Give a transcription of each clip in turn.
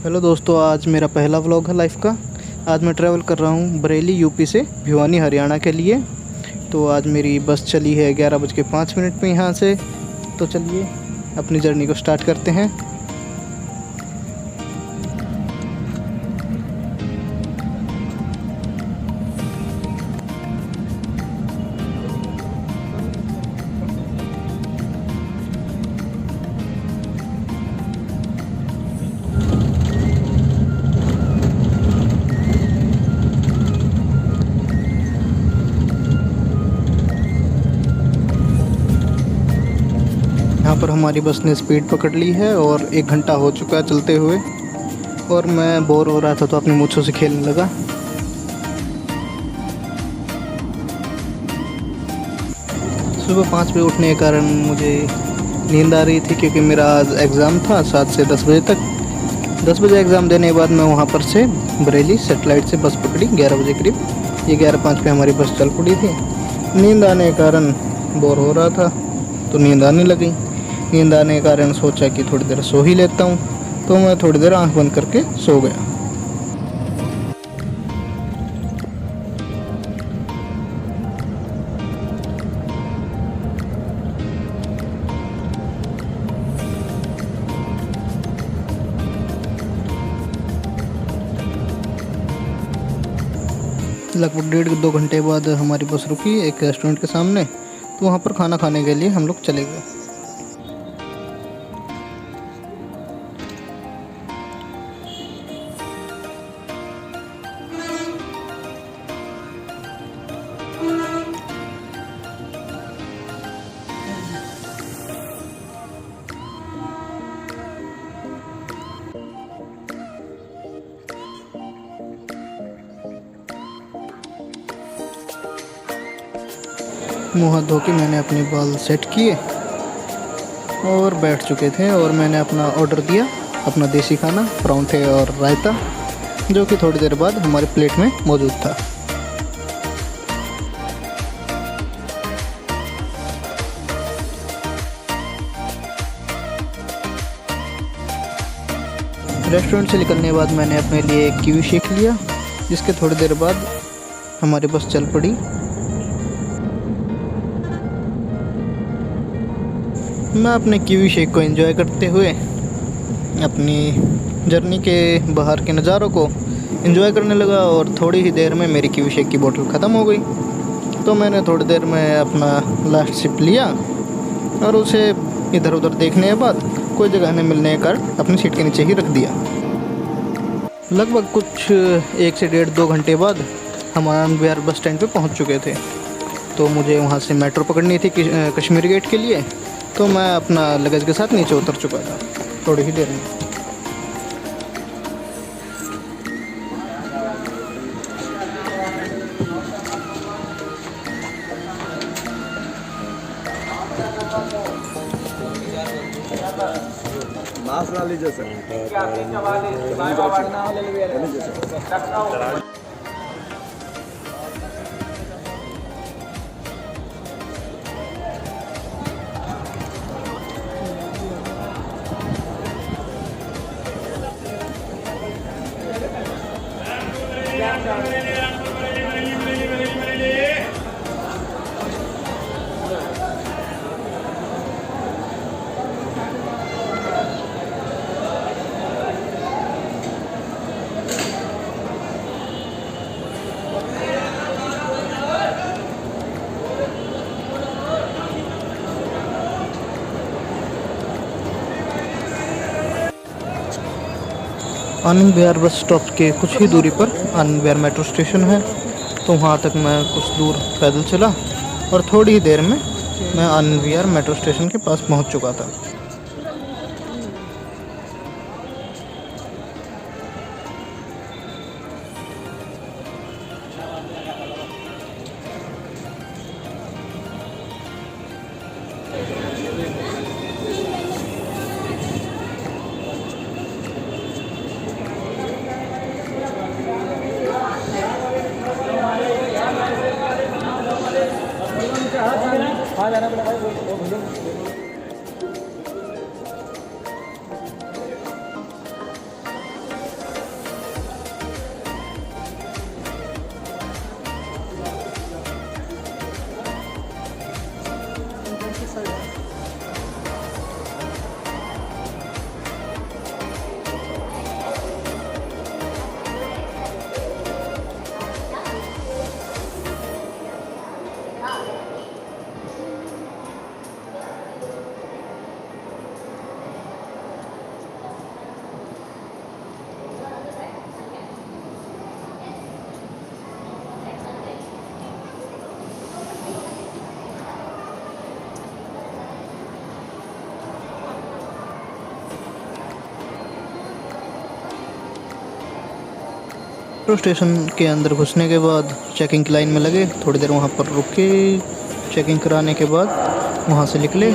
Hello दोस्तों, आज मेरा पहला व्लॉग है लाइफ का। आज मैं ट्रैवल कर रहा हूँ बरेली यूपी से भिवानी हरियाणा के लिए। तो आज मेरी बस चली है 11:05 पे यहाँ से। तो चलिए अपनी जर्नी को स्टार्ट करते हैं। यहाँ पर हमारी बस ने स्पीड पकड़ ली है और 1 घंटा हो चुका है चलते हुए। और मैं बोर हो रहा था तो अपनी मूंछों से खेलने लगा। सुबह 5 बजे उठने के कारण मुझे नींद आ रही थी, क्योंकि मेरा आज एग्ज़ाम था 7 से 10 बजे तक। 10 बजे एग्ज़ाम देने के बाद मैं वहाँ पर से बरेली सेटेलाइट से बस पकड़ी 11 बजे करीब। ये 11:05 पे हमारी बस चल पड़ी थी। नींद आने के कारण बोर हो रहा था तो नींद आने लगी। नींद आने के कारण सोचा कि थोड़ी देर सो ही लेता हूँ, तो मैं थोड़ी देर आंख बंद करके सो गया। लगभग 1.5-2 घंटे बाद हमारी बस रुकी एक रेस्टोरेंट के सामने। तो वहाँ पर खाना खाने के लिए हम लोग चले गए। मुँह हाथ धो के मैंने अपने बाल सेट किए और बैठ चुके थे। और मैंने अपना ऑर्डर दिया, अपना देसी खाना, परांठे और रायता, जो कि थोड़ी देर बाद हमारे प्लेट में मौजूद था। रेस्टोरेंट से निकलने के बाद मैंने अपने लिए एक कीवी शेक लिया, जिसके थोड़ी देर बाद हमारी बस चल पड़ी। मैं अपने कीवी शेक को एंजॉय करते हुए अपनी जर्नी के बाहर के नज़ारों को एंजॉय करने लगा। और थोड़ी ही देर में मेरी कीवी शेक की बोतल ख़त्म हो गई। तो मैंने थोड़ी देर में अपना लास्ट सिप लिया और उसे इधर उधर देखने के बाद कोई जगह नहीं मिलने के कारण अपनी सीट के नीचे ही रख दिया। लगभग कुछ 1 से 1.5-2 घंटे बाद हम आनंद विहार बस स्टैंड पे पहुंच चुके थे। तो मुझे वहां से मेट्रो पकड़नी थी कश्मीरी गेट के लिए। तो मैं अपना लगेज के साथ नीचे उतर चुका था थोड़ी ही देर में। मास्क ला लीजिए sir. Anand Vihar bus stop के कुछ ही दूरी पर आनंद विहार मेट्रो स्टेशन है। तो वहाँ तक मैं कुछ दूर पैदल चला और थोड़ी ही देर में मैं आनंद विहार मेट्रो स्टेशन के पास पहुँच चुका था। कहाँ जाना पड़ा भाई वो भूलो। मेट्रो स्टेशन के अंदर घुसने के बाद चेकिंग की लाइन में लगे, थोड़ी देर वहाँ पर रुके, चेकिंग कराने के बाद वहाँ से निकले।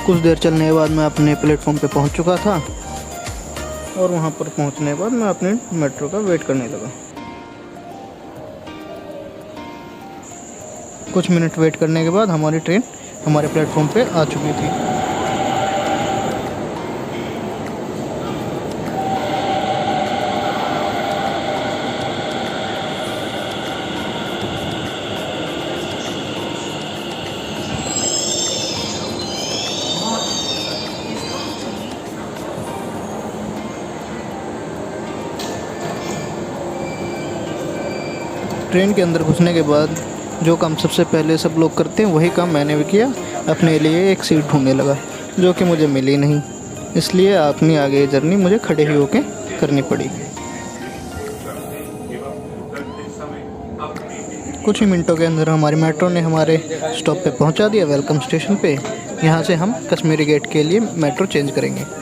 कुछ देर चलने के बाद मैं अपने प्लेटफॉर्म पे पहुंच चुका था और वहां पर पहुंचने के बाद मैं अपने मेट्रो का वेट करने लगा। कुछ मिनट वेट करने के बाद हमारी ट्रेन हमारे प्लेटफॉर्म पे आ चुकी थी। ट्रेन के अंदर घुसने के बाद जो काम सबसे पहले सब लोग करते हैं वही काम मैंने भी किया। अपने लिए एक सीट ढूंढने लगा जो कि मुझे मिली नहीं, इसलिए अपनी आगे जर्नी मुझे खड़े ही होके करनी पड़ी। कुछ ही मिनटों के अंदर हमारी मेट्रो ने हमारे स्टॉप पे पहुंचा दिया, वेलकम स्टेशन पे। यहाँ से हम कश्मीरी गेट के लिए मेट्रो चेंज करेंगे।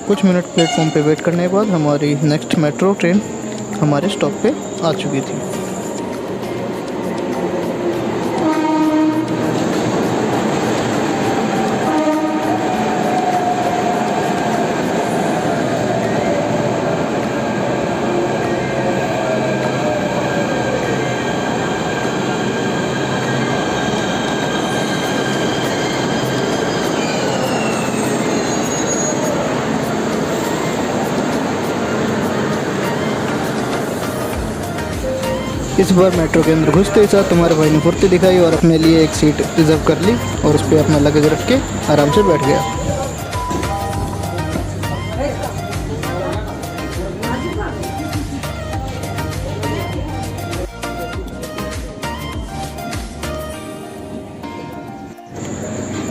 कुछ मिनट प्लेटफॉर्म पे वेट करने के बाद हमारी नेक्स्ट मेट्रो ट्रेन हमारे स्टॉप पे आ चुकी थी। इस बार मेट्रो के अंदर घुसते ही साथ तुम्हारे भाई ने फुर्ती दिखाई और अपने लिए एक सीट रिजर्व कर ली और उस पर अपना लगेज रख के आराम से बैठ गया।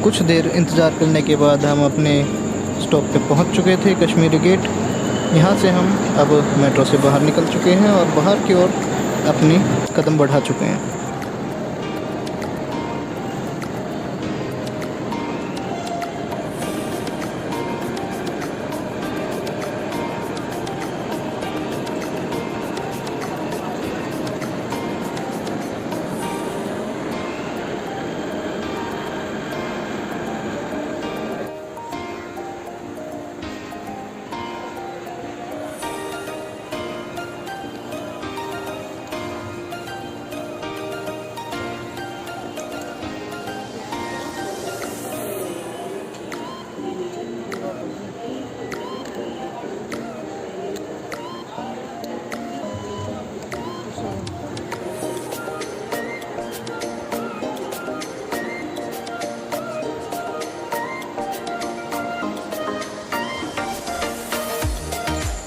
कुछ देर इंतज़ार करने के बाद हम अपने स्टॉप पे पहुंच चुके थे, कश्मीरी गेट। यहाँ से हम अब मेट्रो से बाहर निकल चुके हैं और बाहर की ओर अपनी कदम बढ़ा चुके हैं।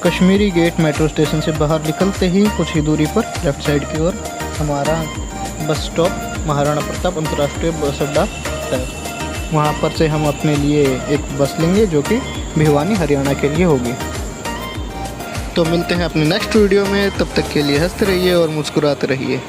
कश्मीरी गेट मेट्रो स्टेशन से बाहर निकलते ही कुछ ही दूरी पर लेफ्ट साइड की ओर हमारा बस स्टॉप महाराणा प्रताप अंतर्राष्ट्रीय बस अड्डा है। वहाँ पर से हम अपने लिए एक बस लेंगे जो कि भिवानी हरियाणा के लिए होगी। तो मिलते हैं अपने नेक्स्ट वीडियो में, तब तक के लिए हंसते रहिए और मुस्कुराते रहिए।